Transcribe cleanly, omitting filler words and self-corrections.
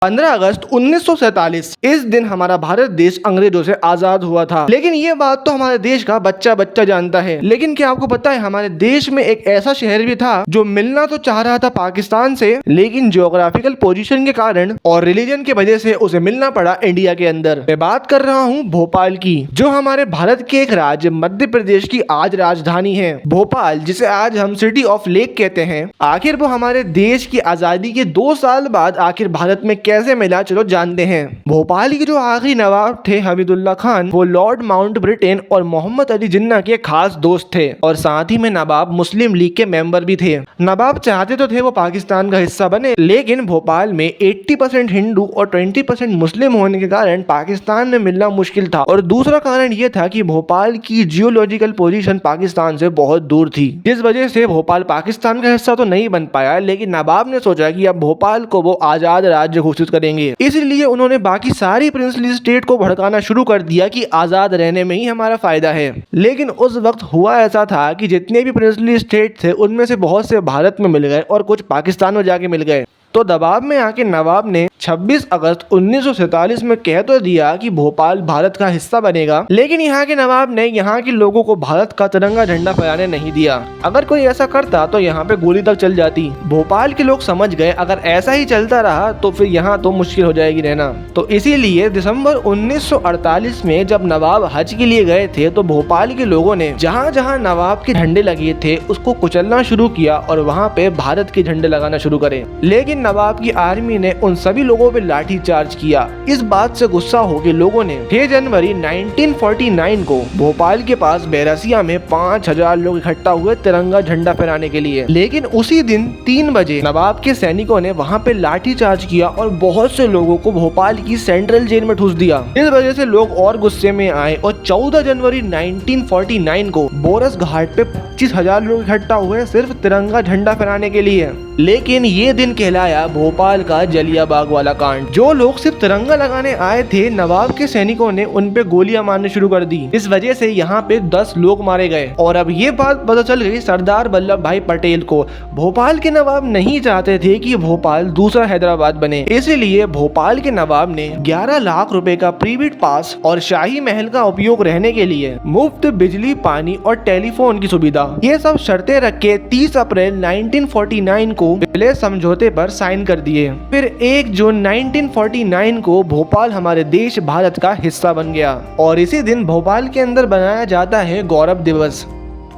15 अगस्त 1947 इस दिन हमारा भारत देश अंग्रेजों से आजाद हुआ था। लेकिन ये बात तो हमारे देश का बच्चा बच्चा जानता है। लेकिन क्या आपको पता है हमारे देश में एक ऐसा शहर भी था जो मिलना तो चाह रहा था पाकिस्तान से, लेकिन ज्योग्राफिकल पोजीशन के कारण और रिलीजन की वजह से उसे मिलना पड़ा इंडिया के अंदर। मैं बात कर रहा हूँ भोपाल की, जो हमारे भारत के एक राज्य मध्य प्रदेश की आज राजधानी है। भोपाल, जिसे आज हम सिटी ऑफ लेक कहते हैं, आखिर वो हमारे देश की आजादी के 2 साल बाद आखिर भारत में कैसे मिला, चलो जानते हैं। भोपाल के जो आखिरी नवाब थे हमीदुल्ला खान, वो लॉर्ड माउंटबेटन और मोहम्मद अली जिन्ना के खास दोस्त थे और साथ ही में नवाब मुस्लिम लीग के मेंबर भी थे। नवाब चाहते तो थे वो पाकिस्तान का हिस्सा बने, लेकिन भोपाल में 80% हिंदू और 20% मुस्लिम होने के कारण पाकिस्तान में मिलना मुश्किल था। और दूसरा कारण यह था कि भोपाल की जियोलॉजिकल पोजीशन पाकिस्तान से बहुत दूर थी, जिस वजह से भोपाल पाकिस्तान का हिस्सा तो नहीं बन पाया। लेकिन नवाब ने सोचा कि अब भोपाल को वो आजाद राज्य घोषित करेंगे, इसलिए उन्होंने बाकी सारी प्रिंसली स्टेट को भड़काना शुरू कर दिया कि आजाद रहने में ही हमारा फायदा है। लेकिन उस वक्त हुआ ऐसा था कि जितने भी प्रिंसली स्टेट थे उनमें से बहुत से भारत में मिल गए और कुछ पाकिस्तान में जाके मिल गए। तो दबाव में आके नवाब ने 26 अगस्त 1947 में कह तो दिया कि भोपाल भारत का हिस्सा बनेगा, लेकिन यहाँ के नवाब ने यहाँ के लोगों को भारत का तिरंगा झंडा फहराने नहीं दिया। अगर कोई ऐसा करता तो यहाँ पे गोली तक चल जाती। भोपाल के लोग समझ गए अगर ऐसा ही चलता रहा तो फिर यहाँ तो मुश्किल हो जाएगी रहना। तो इसीलिए दिसंबर 1948 में जब नवाब हज के लिए गए थे तो भोपाल के लोगों ने जहाँ जहाँ नवाब के झंडे लगे थे उसको कुचलना शुरू किया और वहाँ पे भारत के झंडे लगाना शुरू करे। लेकिन नवाब की आर्मी ने उन सभी लोगों पे लाठी चार्ज किया। इस बात से गुस्सा होकर लोगों ने 6 जनवरी 1949 को भोपाल के पास बैरसिया में 5000 लोग इकट्ठा हुए तिरंगा झंडा फहराने के लिए। लेकिन उसी दिन 3 बजे नवाब के सैनिकों ने वहां पे लाठी चार्ज किया और बहुत से लोगों को भोपाल की सेंट्रल जेल में ठूस दिया। इस वजह से लोग और गुस्से में आए और 14 जनवरी 1949 को बोरस घाट पे 25,000 लोग इकट्ठा हुए सिर्फ तिरंगा झंडा फहराने के लिए। लेकिन ये दिन कहलाया भोपाल का जलियांबाग वाला कांड। जो लोग सिर्फ तिरंगा लगाने आए थे, नवाब के सैनिकों ने उन पे गोलियां मारने शुरू कर दी। इस वजह से यहाँ पे 10 लोग मारे गए। और अब ये बात पता चल गई सरदार वल्लभ भाई पटेल को। भोपाल के नवाब नहीं चाहते थे कि भोपाल दूसरा हैदराबाद बने, इसीलिए भोपाल के नवाब ने 11 लाख रुपए का प्रीविट पास और शाही महल का उपयोग रहने के लिए मुफ्त बिजली, पानी और टेलीफोन की सुविधा, ये सब शर्तें रख के 30 अप्रैल 1949 को विलय समझौते पर साइन कर दिए। फिर 1 जून 1949 को भोपाल हमारे देश भारत का हिस्सा बन गया और इसी दिन भोपाल के अंदर बनाया जाता है गौरव दिवस।